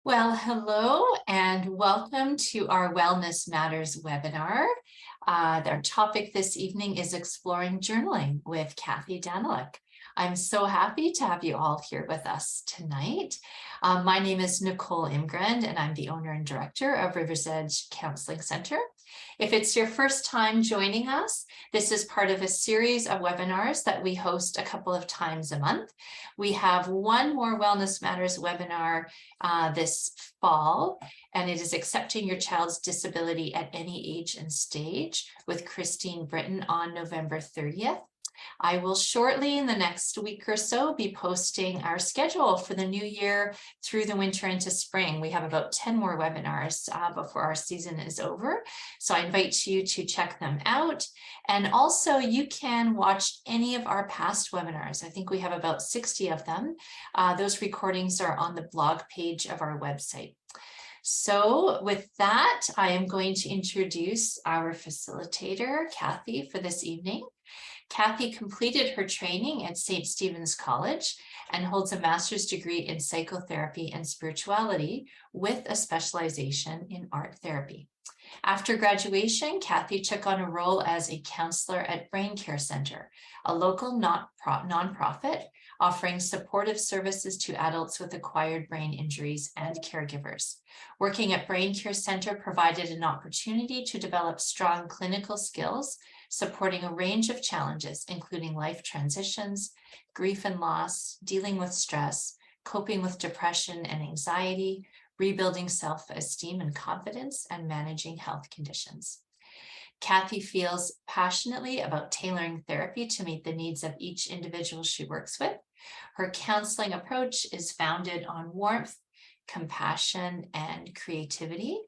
Well, hello and welcome to our Wellness Matters webinar. Our topic this evening is exploring journaling with Cathy Danilec. I'm so happy to have you all here with us tonight. My name is Nicole Imgrand and I'm the owner and director of River's Edge Counseling Center. If it's your first time joining us, this is part of a series of webinars that we host a couple of times a month. We have one more Wellness Matters webinar this fall, and it is Accepting Your Child's Disability at Any Age and Stage with Christine Britton on November 30th. I will shortly in the next week or so be posting our schedule for the new year through the winter into spring. We have about 10 more webinars before our season is over. So I invite you to check them out. And also you can watch any of our past webinars. I think we have about 60 of them. Those recordings are on the blog page of our website. So with that, I am going to introduce our facilitator, Cathy, for this evening. Cathy completed her training at St. Stephen's College and holds a master's degree in psychotherapy and spirituality with a specialization in art therapy. After graduation, Cathy took on a role as a counselor at Brain Care Center, a local nonprofit offering supportive services to adults with acquired brain injuries and caregivers. Working at Brain Care Center provided an opportunity to develop strong clinical skills, supporting a range of challenges, including life transitions, grief and loss, dealing with stress, coping with depression and anxiety, rebuilding self-esteem and confidence, and managing health conditions. Cathy feels passionately about tailoring therapy to meet the needs of each individual she works with. Her counseling approach is founded on warmth, compassion, and creativity.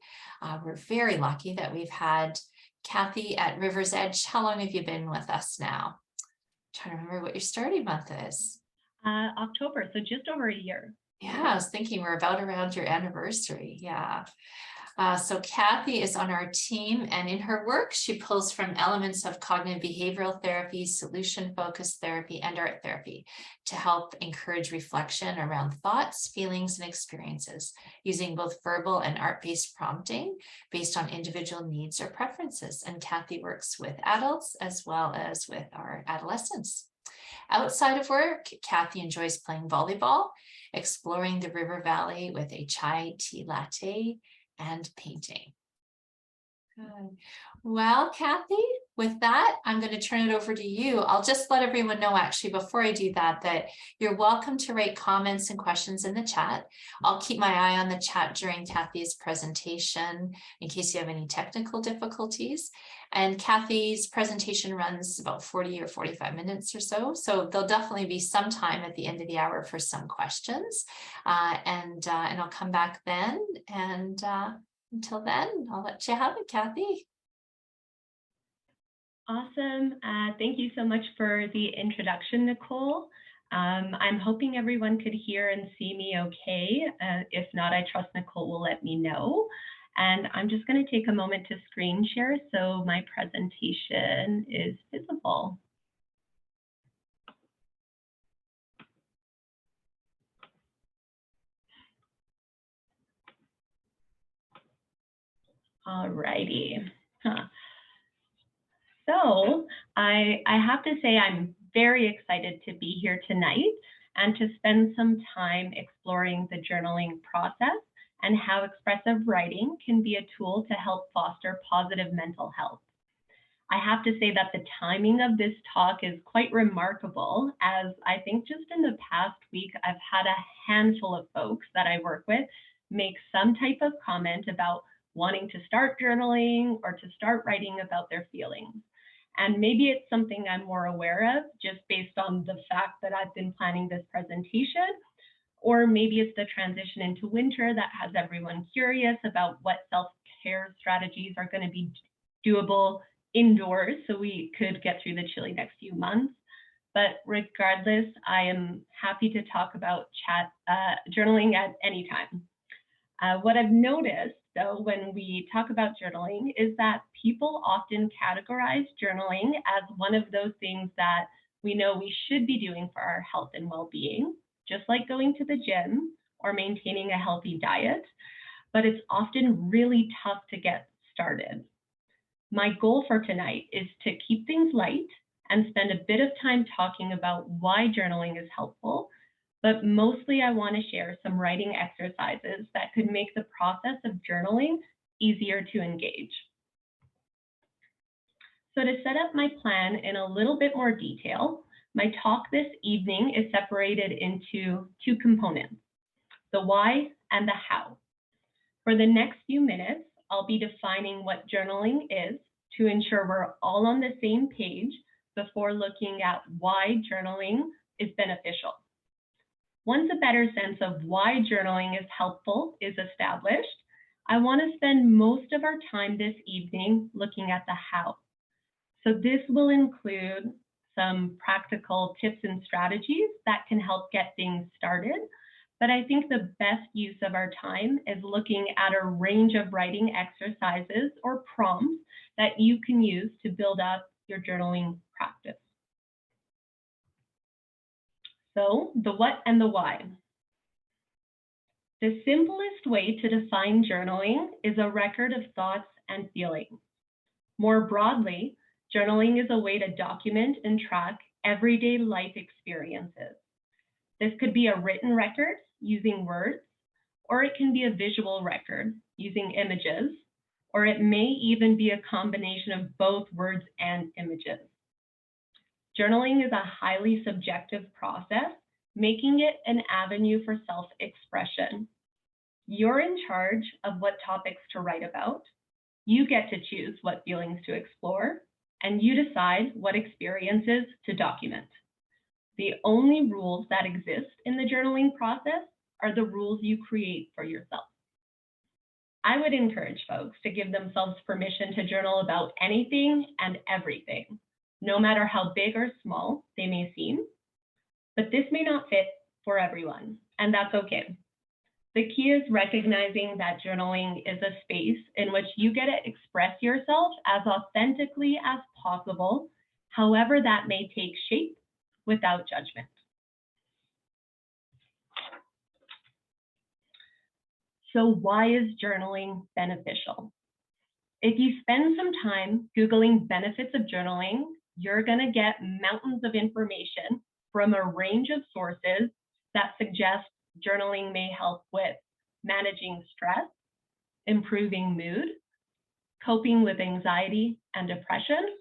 We're very lucky that we've had Cathy at River's Edge. How long have you been with us now? I'm trying to remember what your starting month is. October, so just over a year. Yeah, I was thinking we're about around your anniversary. Yeah. So Cathy is on our team, and in her work, she pulls from elements of cognitive behavioral therapy, solution-focused therapy, and art therapy to help encourage reflection around thoughts, feelings, and experiences, using both verbal and art-based prompting based on individual needs or preferences. And Cathy works with adults as well as with our adolescents. Outside of work, Cathy enjoys playing volleyball, exploring the river valley with a chai tea latte, and painting. Good. Well, Cathy, with that, I'm going to turn it over to you. I'll just let everyone know, actually, before I do that, that you're welcome to write comments and questions in the chat. I'll keep my eye on the chat during Cathy's presentation in case you have any technical difficulties. And Cathy's presentation runs about 40 or 45 minutes or so. So there'll definitely be some time at the end of the hour for some questions. And I'll come back then. And until then, I'll let you have it, Cathy. Awesome. Thank you so much for the introduction, Nicole. I'm hoping everyone could hear and see me okay. If not, I trust Nicole will let me know. And I'm just going to take a moment to screen share so my presentation is visible. All righty. So I have to say I'm very excited to be here tonight and to spend some time exploring the journaling process and how expressive writing can be a tool to help foster positive mental health. I have to say that the timing of this talk is quite remarkable, as I think just in the past week, I've had a handful of folks that I work with make some type of comment about wanting to start journaling or to start writing about their feelings. And maybe it's something I'm more aware of just based on the fact that I've been planning this presentation, or maybe it's the transition into winter that has everyone curious about what self-care strategies are going to be doable indoors so we could get through the chilly next few months. But regardless, I am happy to talk about journaling at any time. What I've noticed, though, when we talk about journaling is that people often categorize journaling as one of those things that we know we should be doing for our health and well-being, just like going to the gym or maintaining a healthy diet, but it's often really tough to get started. My goal for tonight is to keep things light and spend a bit of time talking about why journaling is helpful, but mostly I want to share some writing exercises that could make the process of journaling easier to engage. So to set up my plan in a little bit more detail, my talk this evening is separated into two components, the why and the how. For the next few minutes, I'll be defining what journaling is to ensure we're all on the same page before looking at why journaling is beneficial. Once a better sense of why journaling is helpful is established, I want to spend most of our time this evening looking at the how. So this will include some practical tips and strategies that can help get things started. But I think the best use of our time is looking at a range of writing exercises or prompts that you can use to build up your journaling practice. So the what and the why. The simplest way to define journaling is a record of thoughts and feelings. More broadly, journaling is a way to document and track everyday life experiences. This could be a written record using words, or it can be a visual record using images, or it may even be a combination of both words and images. Journaling is a highly subjective process, making it an avenue for self-expression. You're in charge of what topics to write about. You get to choose what feelings to explore, and you decide what experiences to document. The only rules that exist in the journaling process are the rules you create for yourself. I would encourage folks to give themselves permission to journal about anything and everything, no matter how big or small they may seem. But this may not fit for everyone, and that's okay. The key is recognizing that journaling is a space in which you get to express yourself as authentically as possible, however that may take shape, without judgment. So why is journaling beneficial? If you spend some time Googling benefits of journaling, you're going to get mountains of information from a range of sources that suggest journaling may help with managing stress, improving mood, coping with anxiety and depression,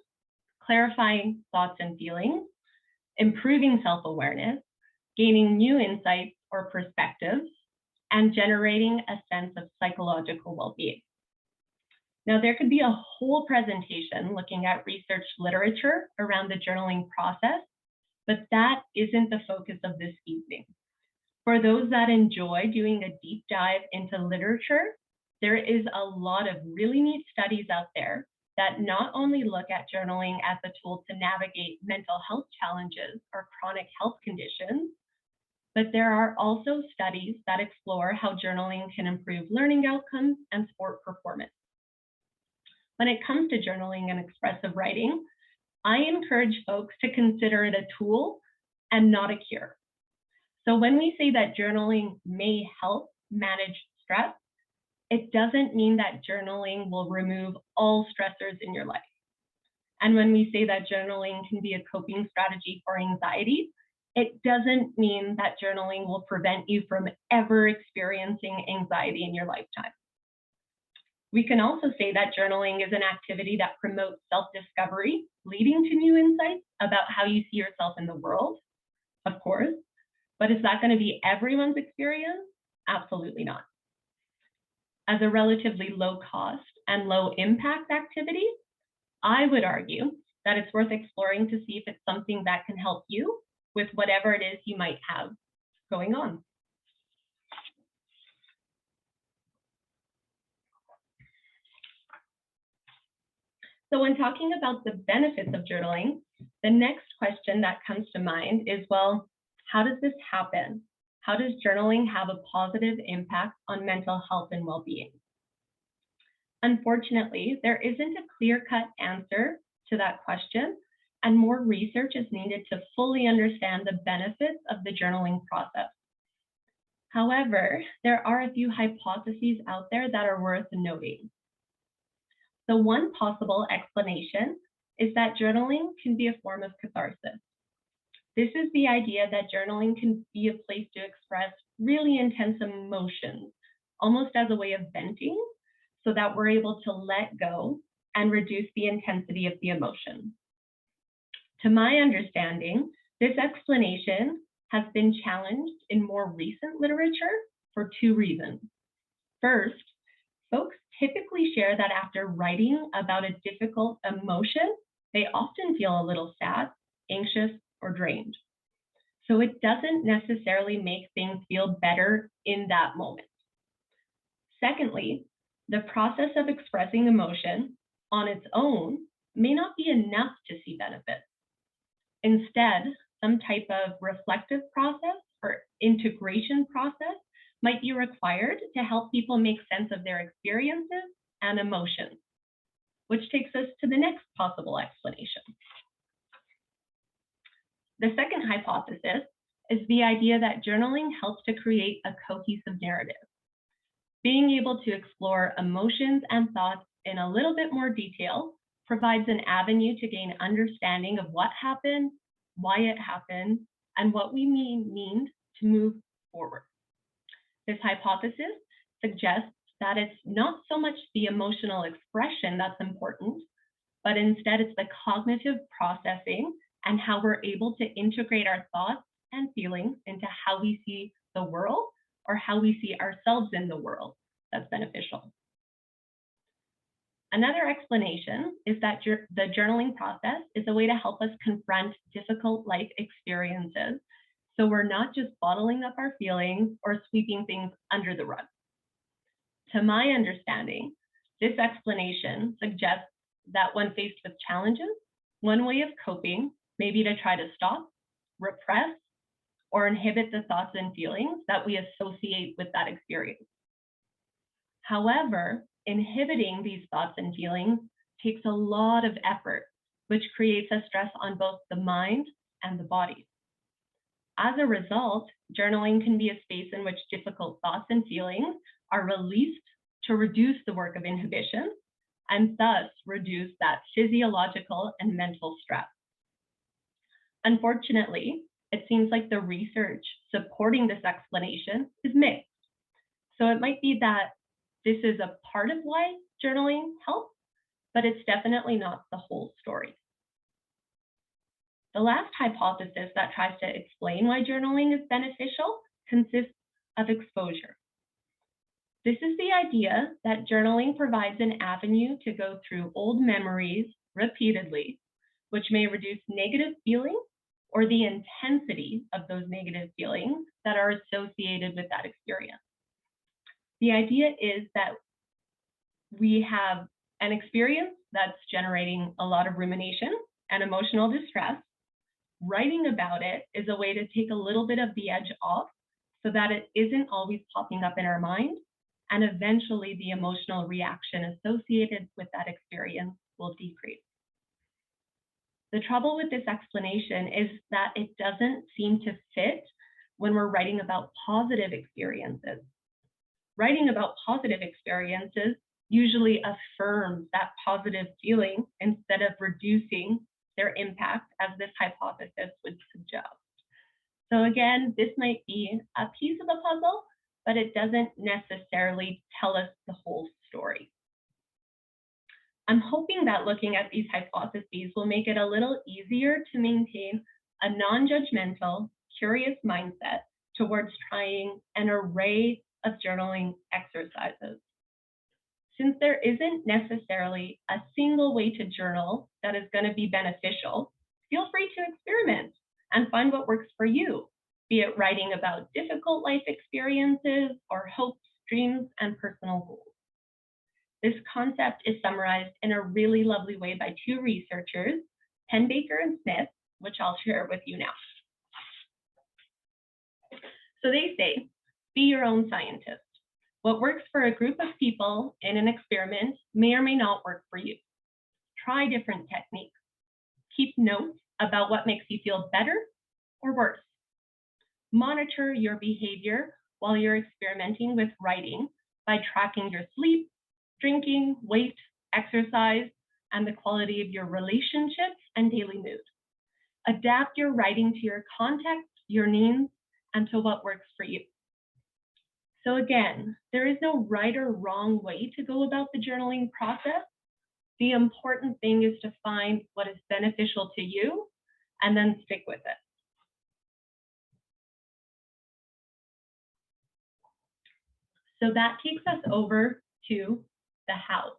clarifying thoughts and feelings, improving self-awareness, gaining new insights or perspectives, and generating a sense of psychological well-being. Now, there could be a whole presentation looking at research literature around the journaling process, but that isn't the focus of this evening. For those that enjoy doing a deep dive into literature, there is a lot of really neat studies out there that not only look at journaling as a tool to navigate mental health challenges or chronic health conditions, but there are also studies that explore how journaling can improve learning outcomes and sport performance. When it comes to journaling and expressive writing, I encourage folks to consider it a tool and not a cure. So when we say that journaling may help manage stress, it doesn't mean that journaling will remove all stressors in your life. And when we say that journaling can be a coping strategy for anxiety, it doesn't mean that journaling will prevent you from ever experiencing anxiety in your lifetime. We can also say that journaling is an activity that promotes self-discovery, leading to new insights about how you see yourself in the world, of course. But is that going to be everyone's experience? Absolutely not. As a relatively low cost and low impact activity, I would argue that it's worth exploring to see if it's something that can help you with whatever it is you might have going on. So when talking about the benefits of journaling, the next question that comes to mind is, well, how does this happen? How does journaling have a positive impact on mental health and well-being? Unfortunately, there isn't a clear-cut answer to that question, and more research is needed to fully understand the benefits of the journaling process. However, there are a few hypotheses out there that are worth noting. So one possible explanation is that journaling can be a form of catharsis. This is the idea that journaling can be a place to express really intense emotions, almost as a way of venting, so that we're able to let go and reduce the intensity of the emotion. To my understanding, this explanation has been challenged in more recent literature for two reasons. First, folks typically share that after writing about a difficult emotion, they often feel a little sad, anxious, or drained. So it doesn't necessarily make things feel better in that moment. Secondly, the process of expressing emotion on its own may not be enough to see benefits. Instead, some type of reflective process or integration process might be required to help people make sense of their experiences and emotions, which takes us to the next possible explanation. The second hypothesis is the idea that journaling helps to create a cohesive narrative. Being able to explore emotions and thoughts in a little bit more detail provides an avenue to gain understanding of what happened, why it happened, and what we mean to move forward. This hypothesis suggests that it's not so much the emotional expression that's important, but instead it's the cognitive processing and how we're able to integrate our thoughts and feelings into how we see the world or how we see ourselves in the world that's beneficial. Another explanation is that the journaling process is a way to help us confront difficult life experiences, so we're not just bottling up our feelings or sweeping things under the rug. To my understanding, this explanation suggests that when faced with challenges, one way of coping may be to try to stop, repress, or inhibit the thoughts and feelings that we associate with that experience. However, inhibiting these thoughts and feelings takes a lot of effort, which creates a stress on both the mind and the body. As a result, journaling can be a space in which difficult thoughts and feelings are released to reduce the work of inhibition and thus reduce that physiological and mental stress. Unfortunately, it seems like the research supporting this explanation is mixed. So it might be that this is a part of why journaling helps, but it's definitely not the whole story. The last hypothesis that tries to explain why journaling is beneficial consists of exposure. This is the idea that journaling provides an avenue to go through old memories repeatedly, which may reduce negative feelings or the intensity of those negative feelings that are associated with that experience. The idea is that we have an experience that's generating a lot of rumination and emotional distress. Writing about it is a way to take a little bit of the edge off so that it isn't always popping up in our mind, and eventually the emotional reaction associated with that experience will decrease. The trouble with this explanation is that it doesn't seem to fit when we're writing about positive experiences. Writing about positive experiences usually affirms that positive feeling instead of reducing their impact, as this hypothesis would suggest. So again, this might be a piece of the puzzle, but it doesn't necessarily tell us the whole story. I'm hoping that looking at these hypotheses will make it a little easier to maintain a non-judgmental, curious mindset towards trying an array of journaling exercises. Since there isn't necessarily a single way to journal that is going to be beneficial, feel free to experiment and find what works for you, be it writing about difficult life experiences or hopes, dreams, and personal goals. This concept is summarized in a really lovely way by two researchers, Penbaker and Smith, which I'll share with you now. So they say, be your own scientist. What works for a group of people in an experiment may or may not work for you. Try different techniques. Keep notes about what makes you feel better or worse. Monitor your behavior while you're experimenting with writing by tracking your sleep, drinking, weight, exercise, and the quality of your relationships and daily mood. Adapt your writing to your context, your needs, and to what works for you. So again, there is no right or wrong way to go about the journaling process. The important thing is to find what is beneficial to you and then stick with it. So that takes us over to the how.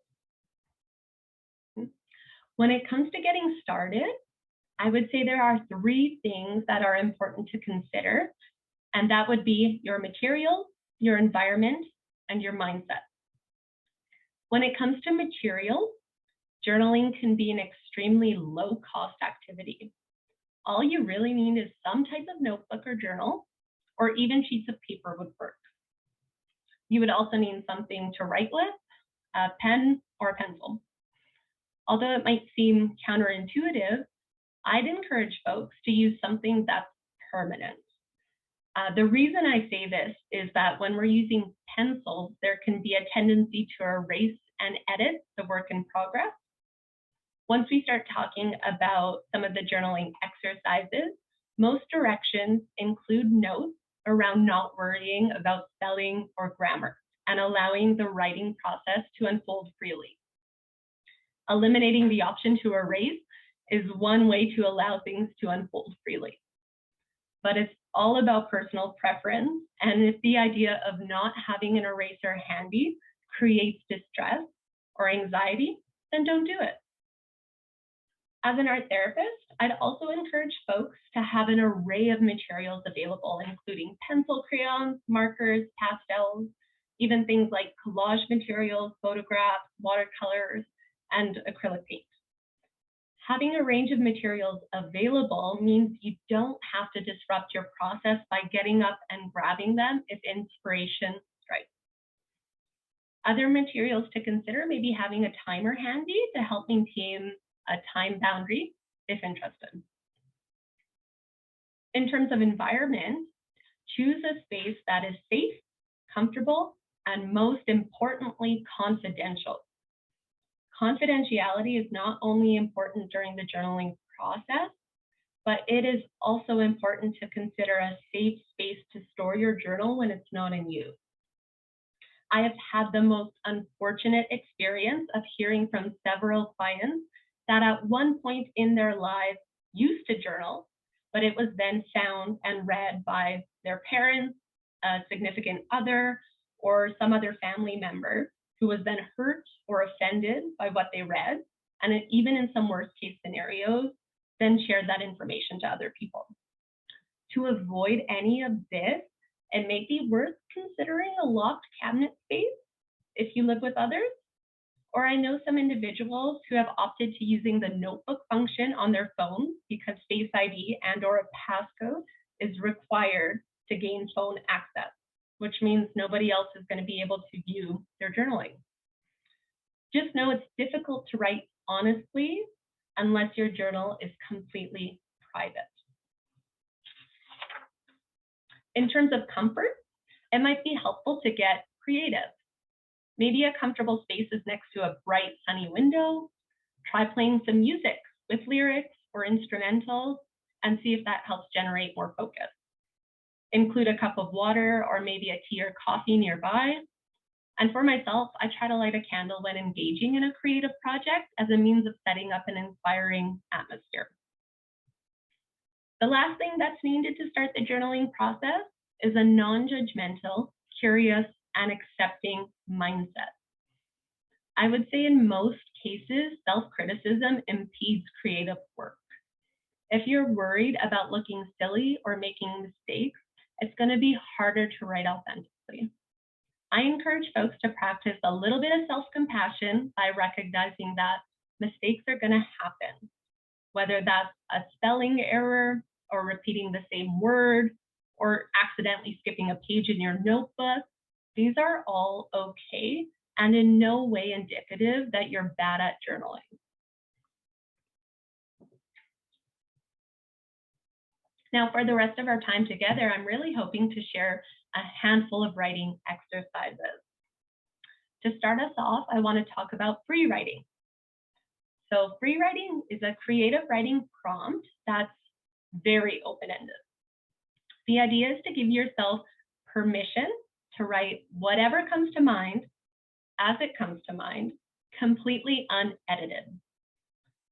When it comes to getting started, I would say there are 3 things that are important to consider, and that would be your materials, your environment, and your mindset. When it comes to materials, journaling can be an extremely low-cost activity. All you really need is some type of notebook or journal, or even sheets of paper would work. You would also need something to write with, a pen or a pencil. Although it might seem counterintuitive, I'd encourage folks to use something that's permanent. The reason I say this is that when we're using pencils, there can be a tendency to erase and edit the work in progress. Once we start talking about some of the journaling exercises, most directions include notes around not worrying about spelling or grammar and allowing the writing process to unfold freely. Eliminating the option to erase is one way to allow things to unfold freely. But it's all about personal preference, and if the idea of not having an eraser handy creates distress or anxiety, then don't do it. As an art therapist, I'd also encourage folks to have an array of materials available, including pencil crayons, markers, pastels, even things like collage materials, photographs, watercolors, and acrylic paint. Having a range of materials available means you don't have to disrupt your process by getting up and grabbing them if inspiration strikes. Other materials to consider may be having a timer handy to help maintain a time boundary if interested. In terms of environment, choose a space that is safe, comfortable, and most importantly, confidential. Confidentiality is not only important during the journaling process, but it is also important to consider a safe space to store your journal when it's not in use. I have had the most unfortunate experience of hearing from several clients that at one point in their lives used to journal, but it was then found and read by their parents, a significant other, or some other family member who was then hurt or offended by what they read, and even in some worst case scenarios, then shared that information to other people. To avoid any of this, it may be worth considering a locked cabinet space if you live with others, or I know some individuals who have opted to using the notebook function on their phone because Face ID and/or a passcode is required to gain phone access, which means nobody else is going to be able to view their journaling. Just know it's difficult to write honestly unless your journal is completely private. In terms of comfort, it might be helpful to get creative. Maybe a comfortable space is next to a bright, sunny window. Try playing some music with lyrics or instrumentals and see if that helps generate more focus. Include a cup of water or maybe a tea or coffee nearby. And for myself, I try to light a candle when engaging in a creative project as a means of setting up an inspiring atmosphere. The last thing that's needed to start the journaling process is a non-judgmental, curious, and accepting mindset. I would say in most cases, self-criticism impedes creative work. If you're worried about looking silly or making mistakes, it's going to be harder to write authentically. I encourage folks to practice a little bit of self-compassion by recognizing that mistakes are going to happen, whether that's a spelling error or repeating the same word or accidentally skipping a page in your notebook. These are all okay and in no way indicative that you're bad at journaling. Now, for the rest of our time together, I'm really hoping to share a handful of writing exercises. To start us off, I want to talk about free writing. So free writing is a creative writing prompt that's very open-ended. The idea is to give yourself permission to write whatever comes to mind, as it comes to mind, completely unedited.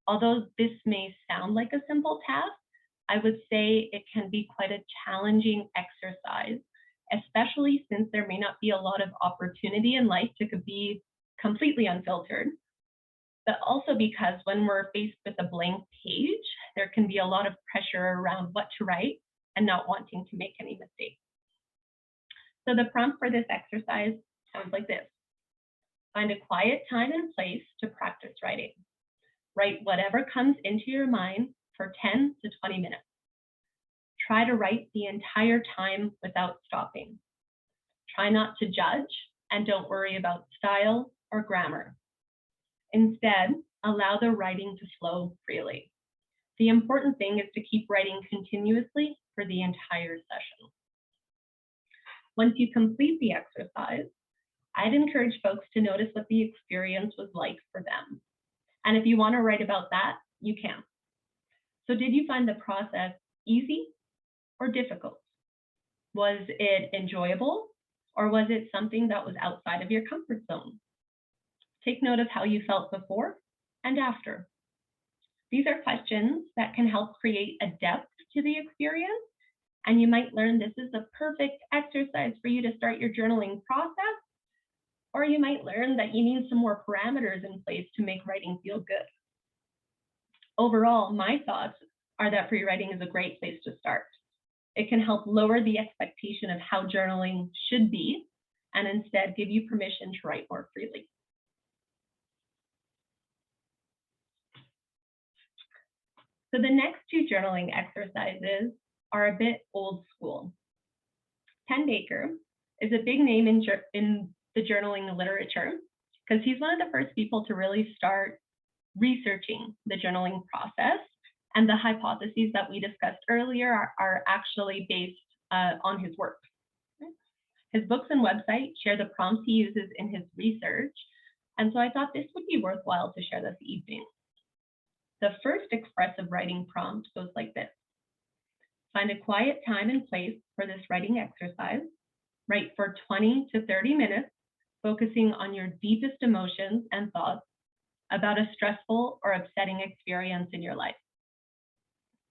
Although this may sound like a simple task, I would say it can be quite a challenging exercise, especially since there may not be a lot of opportunity in life to be completely unfiltered, but also because when we're faced with a blank page, there can be a lot of pressure around what to write and not wanting to make any mistakes. So the prompt for this exercise sounds like this. Find a quiet time and place to practice writing. Write whatever comes into your mind for 10 to 20 minutes. Try to write the entire time without stopping. Try not to judge and don't worry about style or grammar. Instead, allow the writing to flow freely. The important thing is to keep writing continuously for the entire session. Once you complete the exercise, I'd encourage folks to notice what the experience was like for them. And if you want to write about that, you can. So did you find the process easy or difficult? Was it enjoyable, or was it something that was outside of your comfort zone? Take note of how you felt before and after. These are questions that can help create a depth to the experience, and you might learn this is the perfect exercise for you to start your journaling process, or you might learn that you need some more parameters in place to make writing feel good. Overall, my thoughts are that free writing is a great place to start. It can help lower the expectation of how journaling should be, and instead give you permission to write more freely. So the next two journaling exercises are a bit old school. Ken Baker is a big name in the journaling literature because he's one of the first people to really start researching the journaling process, and the hypotheses that we discussed earlier are actually based on his work. His books and website share the prompts he uses in his research, and so I thought this would be worthwhile to share this evening. The first expressive writing prompt goes like this. Find a quiet time and place for this writing exercise. Write for 20 to 30 minutes, focusing on your deepest emotions and thoughts about a stressful or upsetting experience in your life.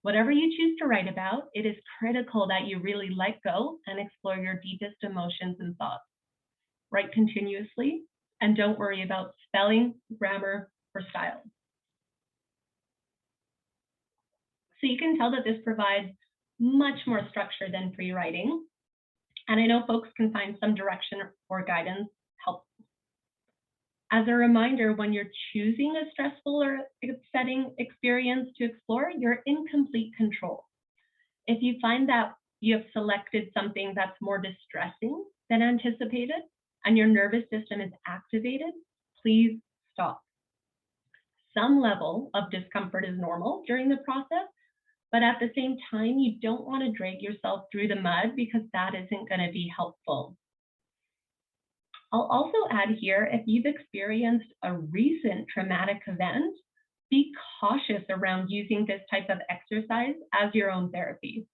Whatever you choose to write about, it is critical that you really let go and explore your deepest emotions and thoughts. Write continuously and don't worry about spelling, grammar, or style. So you can tell that this provides much more structure than free writing. And I know folks can find some direction or guidance helpful. As a reminder, when you're choosing a stressful or upsetting experience to explore, you're in complete control. If you find that you have selected something that's more distressing than anticipated and your nervous system is activated, please stop. Some level of discomfort is normal during the process, but at the same time, you don't want to drag yourself through the mud because that isn't going to be helpful. I'll also add here, if you've experienced a recent traumatic event, be cautious around using this type of exercise as your own therapy.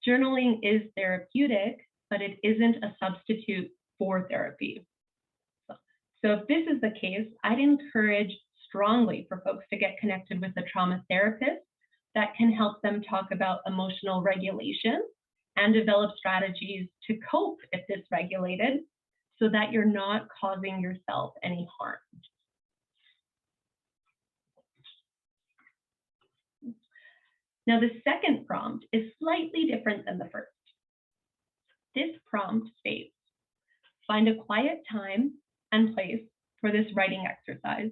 Journaling is therapeutic, but it isn't a substitute for therapy. So if this is the case, I'd encourage strongly for folks to get connected with a trauma therapist that can help them talk about emotional regulation and develop strategies to cope if dysregulated so that you're not causing yourself any harm. Now, the second prompt is slightly different than the first. This prompt states, find a quiet time and place for this writing exercise.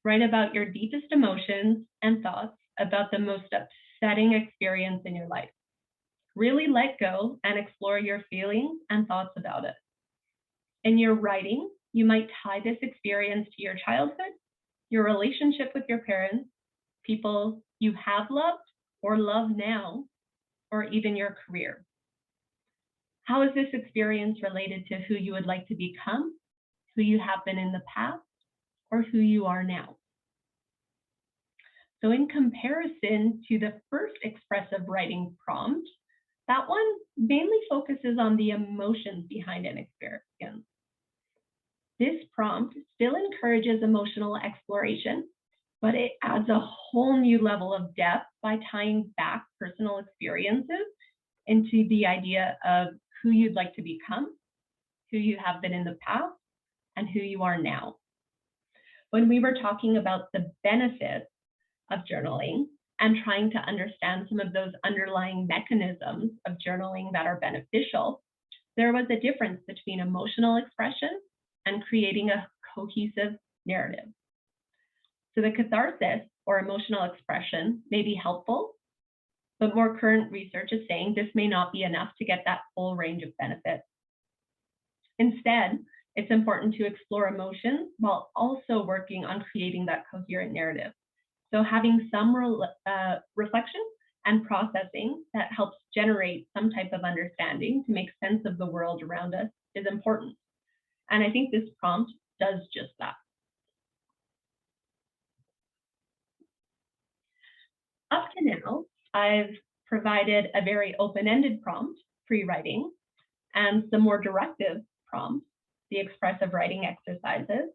Write about your deepest emotions and thoughts about the most upsetting experience in your life. Really let go and explore your feelings and thoughts about it. In your writing, you might tie this experience to your childhood, your relationship with your parents, people you have loved or love now, or even your career. How is this experience related to who you would like to become, who you have been in the past, or who you are now? So in comparison to the first expressive writing prompt, that one mainly focuses on the emotions behind an experience. This prompt still encourages emotional exploration, but it adds a whole new level of depth by tying back personal experiences into the idea of who you'd like to become, who you have been in the past, and who you are now. When we were talking about the benefits of journaling and trying to understand some of those underlying mechanisms of journaling that are beneficial, there was a difference between emotional expression and creating a cohesive narrative. So the catharsis or emotional expression may be helpful, but more current research is saying this may not be enough to get that full range of benefits. Instead, it's important to explore emotions while also working on creating that coherent narrative. So having some reflection and processing that helps generate some type of understanding to make sense of the world around us is important. And I think this prompt does just that. Up to now, I've provided a very open-ended prompt, free writing, and some more directive prompts, the expressive writing exercises.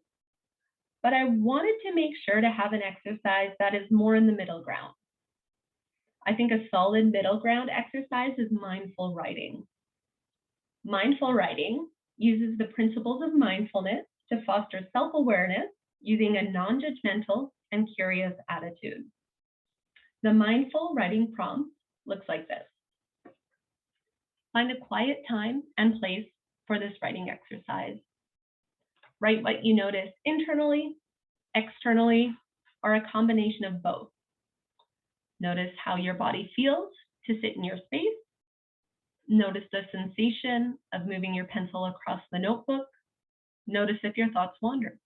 But I wanted to make sure to have an exercise that is more in the middle ground. I think a solid middle ground exercise is mindful writing. Mindful writing uses the principles of mindfulness to foster self-awareness using a non-judgmental and curious attitude. The mindful writing prompt looks like this. Find a quiet time and place for this writing exercise. Write what you notice internally, externally, or a combination of both. Notice how your body feels to sit in your space. Notice the sensation of moving your pencil across the notebook. Notice if your thoughts wander.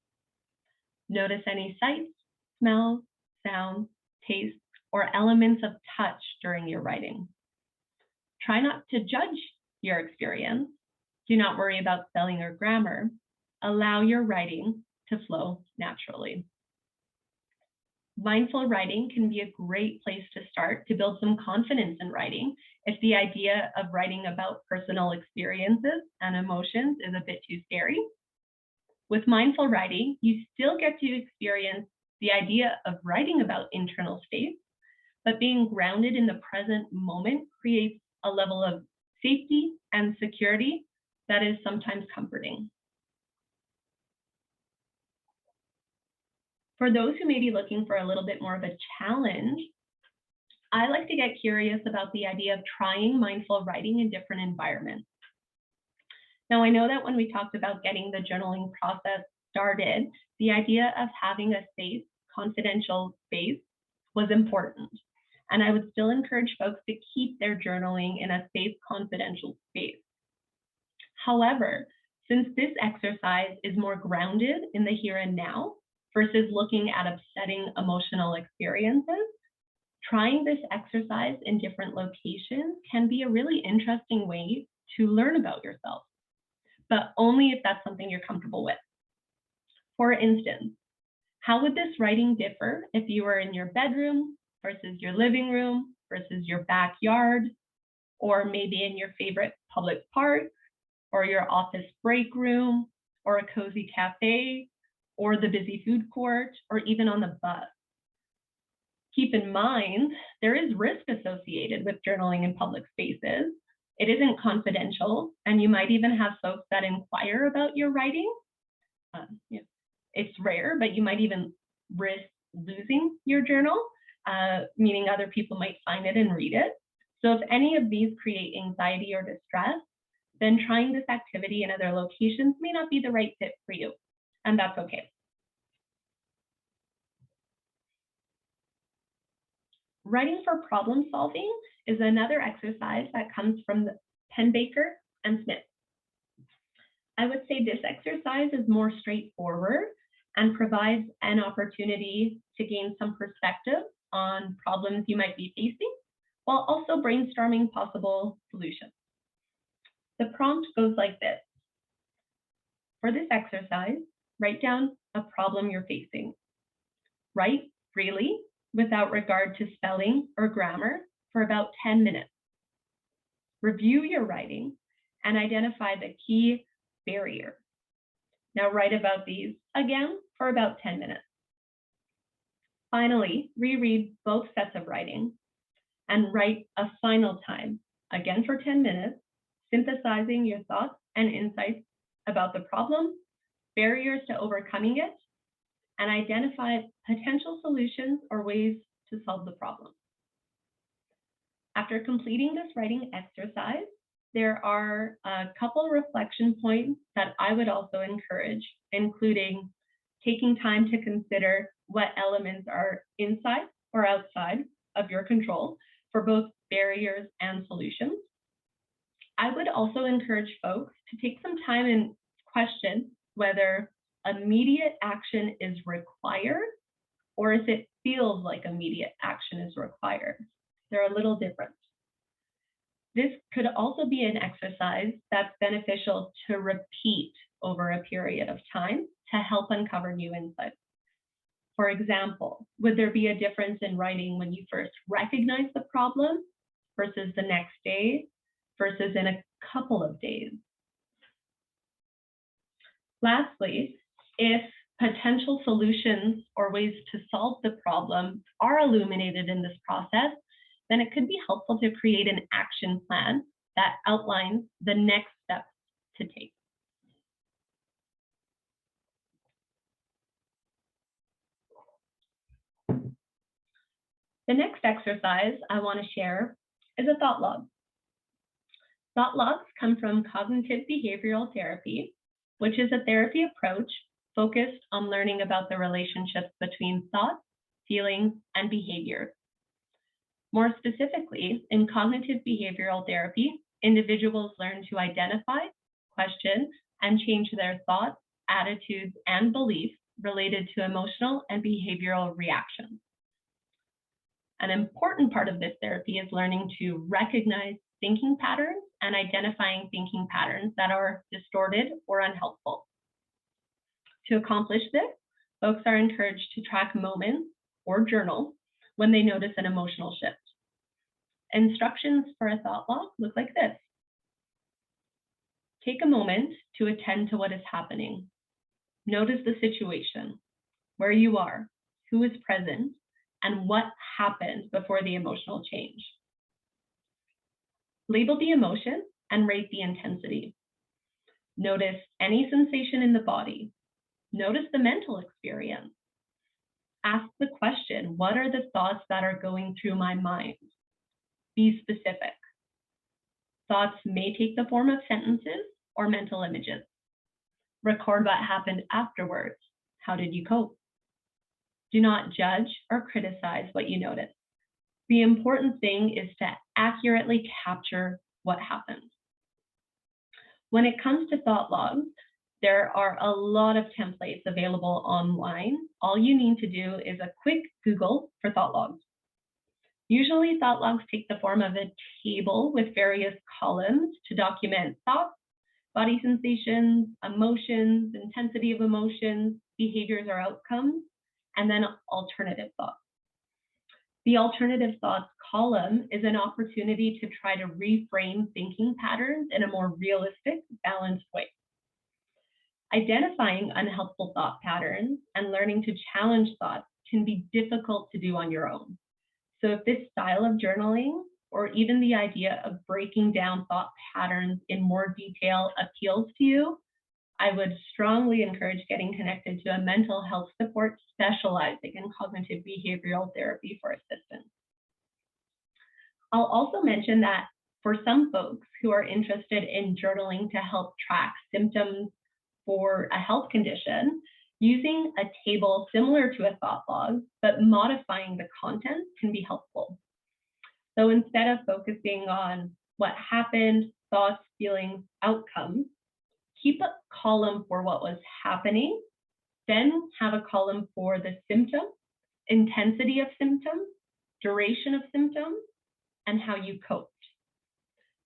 Notice any sights, smells, sounds, tastes, or elements of touch during your writing. Try not to judge your experience. Do not worry about spelling or grammar. Allow your writing to flow naturally. Mindful writing can be a great place to start to build some confidence in writing if the idea of writing about personal experiences and emotions is a bit too scary. With mindful writing, you still get to experience the idea of writing about internal states, but being grounded in the present moment creates a level of safety and security that is sometimes comforting. For those who may be looking for a little bit more of a challenge, I like to get curious about the idea of trying mindful writing in different environments. Now, I know that when we talked about getting the journaling process started, the idea of having a safe, confidential space was important. And I would still encourage folks to keep their journaling in a safe, confidential space. However, since this exercise is more grounded in the here and now versus looking at upsetting emotional experiences, trying this exercise in different locations can be a really interesting way to learn about yourself, but only if that's something you're comfortable with. For instance, how would this writing differ if you were in your bedroom versus your living room versus your backyard, or maybe in your favorite public park, or your office break room, or a cozy cafe, or the busy food court, or even on the bus? Keep in mind, there is risk associated with journaling in public spaces. It isn't confidential, and you might even have folks that inquire about your writing. It's rare, but you might even risk losing your journal, meaning other people might find it and read it. So if any of these create anxiety or distress, then trying this activity in other locations may not be the right fit for you, and that's okay. Writing for problem solving is another exercise that comes from the Penbaker and Smith. I would say this exercise is more straightforward and provides an opportunity to gain some perspective on problems you might be facing, while also brainstorming possible solutions. The prompt goes like this. For this exercise, write down a problem you're facing. Write freely, without regard to spelling or grammar, for about 10 minutes. Review your writing and identify the key barrier. Now write about these again for about 10 minutes. Finally, reread both sets of writing and write a final time, again for 10 minutes, synthesizing your thoughts and insights about the problem, barriers to overcoming it, and identify potential solutions or ways to solve the problem. After completing this writing exercise, there are a couple reflection points that I would also encourage, including taking time to consider what elements are inside or outside of your control for both barriers and solutions. I would also encourage folks to take some time and question whether immediate action is required or if it feels like immediate action is required. They're a little different. This could also be an exercise that's beneficial to repeat over a period of time to help uncover new insights. For example, would there be a difference in writing when you first recognize the problem versus the next day versus in a couple of days? Lastly, if potential solutions or ways to solve the problem are illuminated in this process, then it could be helpful to create an action plan that outlines the next steps to take. The next exercise I want to share is a thought log. Thought logs come from cognitive behavioral therapy, which is a therapy approach focused on learning about the relationships between thoughts, feelings, and behaviors. More specifically, in cognitive behavioral therapy, individuals learn to identify, question, and change their thoughts, attitudes, and beliefs related to emotional and behavioral reactions. An important part of this therapy is learning to recognize thinking patterns and identifying thinking patterns that are distorted or unhelpful. To accomplish this, folks are encouraged to track moments or journal when they notice an emotional shift. Instructions for a thought log look like this. Take a moment to attend to what is happening. Notice the situation, where you are, who is present, and what happened before the emotional change. Label the emotion and rate the intensity. Notice any sensation in the body. Notice the mental experience. Ask the question, what are the thoughts that are going through my mind? Be specific. Thoughts may take the form of sentences or mental images. Record what happened afterwards. How did you cope? Do not judge or criticize what you notice. The important thing is to accurately capture what happened. When it comes to thought logs, there are a lot of templates available online. All you need to do is a quick Google for thought logs. Usually, thought logs take the form of a table with various columns to document thoughts, body sensations, emotions, intensity of emotions, behaviors or outcomes, and then alternative thoughts. The alternative thoughts column is an opportunity to try to reframe thinking patterns in a more realistic, balanced way. Identifying unhelpful thought patterns and learning to challenge thoughts can be difficult to do on your own. So if this style of journaling, or even the idea of breaking down thought patterns in more detail appeals to you, I would strongly encourage getting connected to a mental health support specializing in cognitive behavioral therapy for assistance. I'll also mention that for some folks who are interested in journaling to help track symptoms for a health condition, using a table similar to a thought log, but modifying the content can be helpful. So instead of focusing on what happened, thoughts, feelings, outcomes, keep a column for what was happening, then have a column for the symptom, intensity of symptoms, duration of symptoms, and how you coped.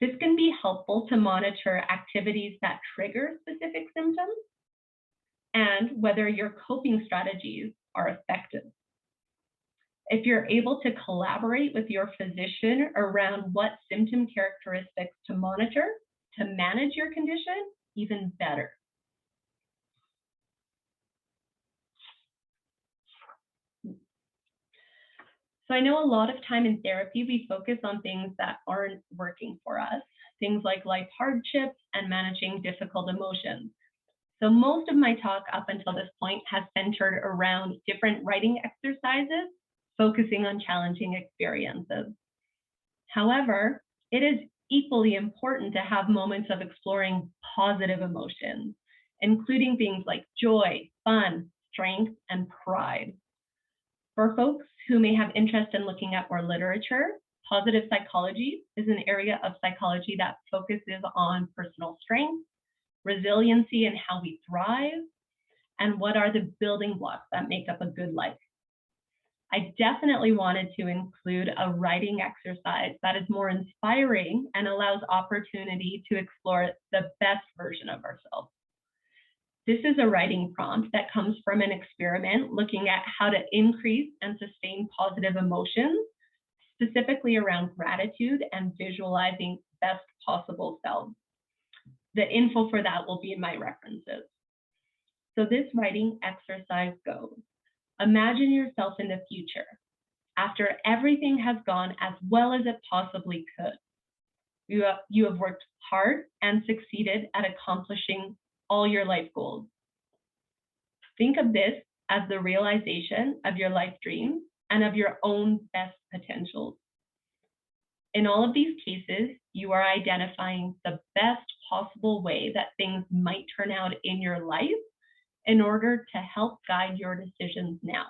This can be helpful to monitor activities that trigger specific symptoms and whether your coping strategies are effective. If you're able to collaborate with your physician around what symptom characteristics to monitor to manage your condition, even better. So I know a lot of time in therapy, we focus on things that aren't working for us, things like life hardships and managing difficult emotions. So most of my talk up until this point has centered around different writing exercises, focusing on challenging experiences. However, it is equally important to have moments of exploring positive emotions, including things like joy, fun, strength, and pride. For folks who may have interest in looking at more literature, positive psychology is an area of psychology that focuses on personal strength, resiliency and how we thrive, and what are the building blocks that make up a good life. I definitely wanted to include a writing exercise that is more inspiring and allows opportunity to explore the best version of ourselves. This is a writing prompt that comes from an experiment looking at how to increase and sustain positive emotions, specifically around gratitude and visualizing best possible selves. The info for that will be in my references. So this writing exercise goes: imagine yourself in the future, after everything has gone as well as it possibly could. You have worked hard and succeeded at accomplishing all your life goals. Think of this as the realization of your life dreams and of your own best potentials. In all of these cases, you are identifying the best possible way that things might turn out in your life in order to help guide your decisions now.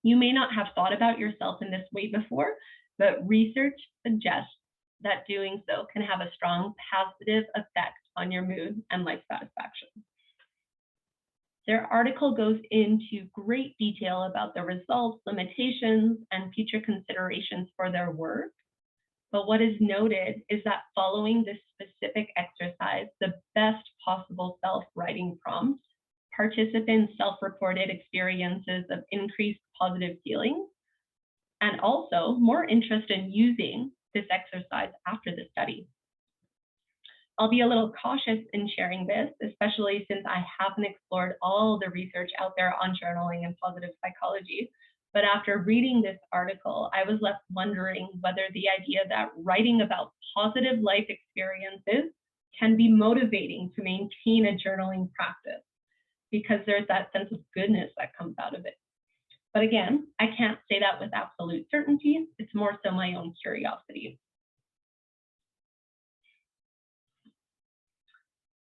You may not have thought about yourself in this way before, but research suggests that doing so can have a strong positive effect on your mood and life satisfaction. Their article goes into great detail about the results, limitations, and future considerations for their work. But what is noted is that following this specific exercise, the best possible self-writing prompts, participants self-reported experiences of increased positive feelings, and also more interest in using this exercise after the study. I'll be a little cautious in sharing this, especially since I haven't explored all the research out there on journaling and positive psychology. But after reading this article, I was left wondering whether the idea that writing about positive life experiences can be motivating to maintain a journaling practice, because there's that sense of goodness that comes out of it. But again, I can't say that with absolute certainty. It's more so my own curiosity.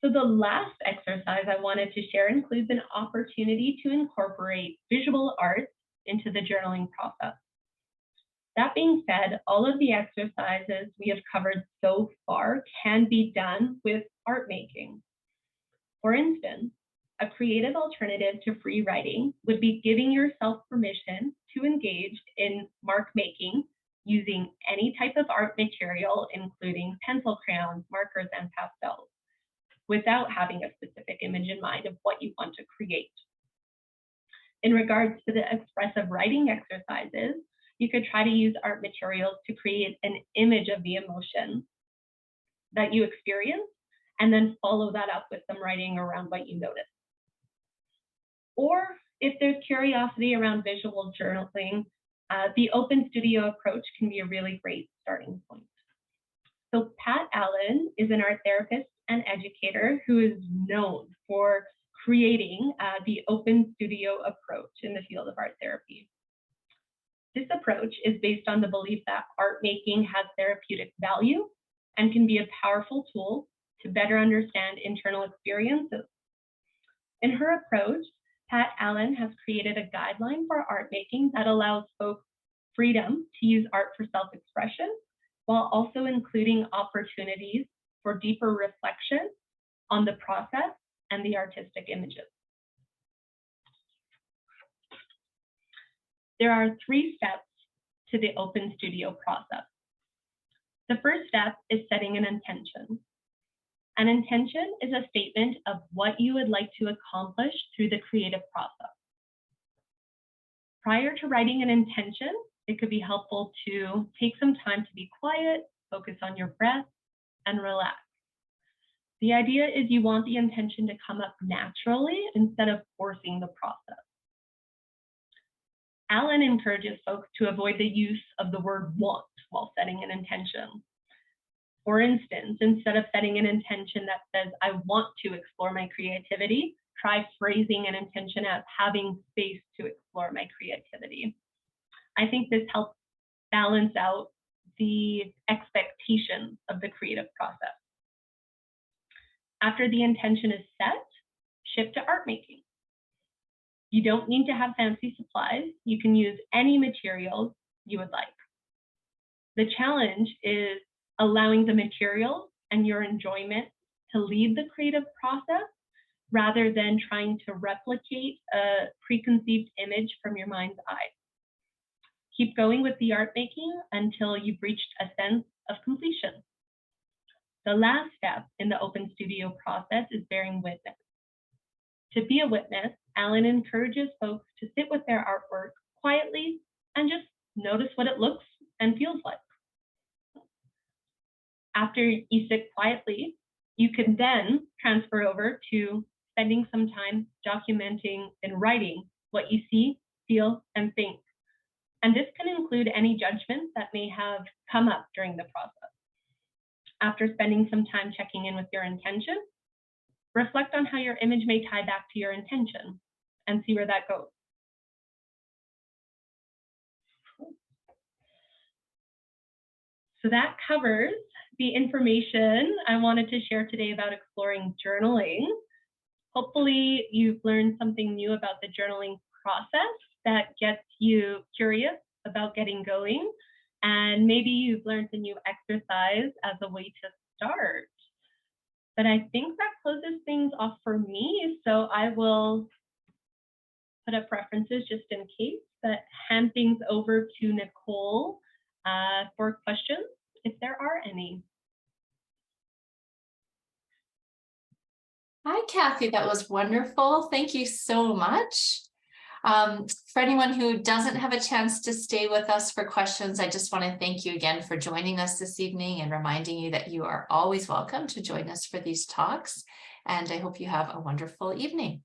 So the last exercise I wanted to share includes an opportunity to incorporate visual arts into the journaling process. That being said, all of the exercises we have covered so far can be done with art making. For instance, a creative alternative to free writing would be giving yourself permission to engage in mark making using any type of art material, including pencil, crayons, markers, and pastels, without having a specific image in mind of what you want to create. In regards to the expressive writing exercises, you could try to use art materials to create an image of the emotion that you experience, and then follow that up with some writing around what you noticed. Or if there's curiosity around visual journaling, the open studio approach can be a really great starting point. So Pat Allen is an art therapist and educator who is known for creating the open studio approach in the field of art therapy. This approach is based on the belief that art making has therapeutic value and can be a powerful tool to better understand internal experiences. In her approach, Pat Allen has created a guideline for art making that allows folks freedom to use art for self-expression, while also including opportunities for deeper reflection on the process and the artistic images. There are 3 steps to the open studio process. The first step is setting an intention. An intention is a statement of what you would like to accomplish through the creative process. Prior to writing an intention, it could be helpful to take some time to be quiet, focus on your breath, and relax. The idea is you want the intention to come up naturally instead of forcing the process. Alan encourages folks to avoid the use of the word want while setting an intention. For instance, instead of setting an intention that says, I want to explore my creativity, try phrasing an intention as having space to explore my creativity. I think this helps balance out the expectations of the creative process. After the intention is set, shift to art making. You don't need to have fancy supplies. You can use any materials you would like. The challenge is allowing the materials and your enjoyment to lead the creative process rather than trying to replicate a preconceived image from your mind's eye. Keep going with the art making until you've reached a sense of completion. The last step in the open studio process is bearing witness. To be a witness, Alan encourages folks to sit with their artwork quietly and just notice what it looks and feels like. After you sit quietly, you can then transfer over to spending some time documenting and writing what you see, feel, and think. And this can include any judgments that may have come up during the process. After spending some time checking in with your intention, reflect on how your image may tie back to your intention and see where that goes. So that covers the information I wanted to share today about exploring journaling. Hopefully you've learned something new about the journaling process that gets you curious about getting going. And maybe you've learned a new exercise as a way to start. But I think that closes things off for me. So I will put up references just in case, but hand things over to Nicole for questions, if there are any. Hi, Cathy. That was wonderful. Thank you so much. For anyone who doesn't have a chance to stay with us for questions, I just want to thank you again for joining us this evening and reminding you that you are always welcome to join us for these talks. And I hope you have a wonderful evening.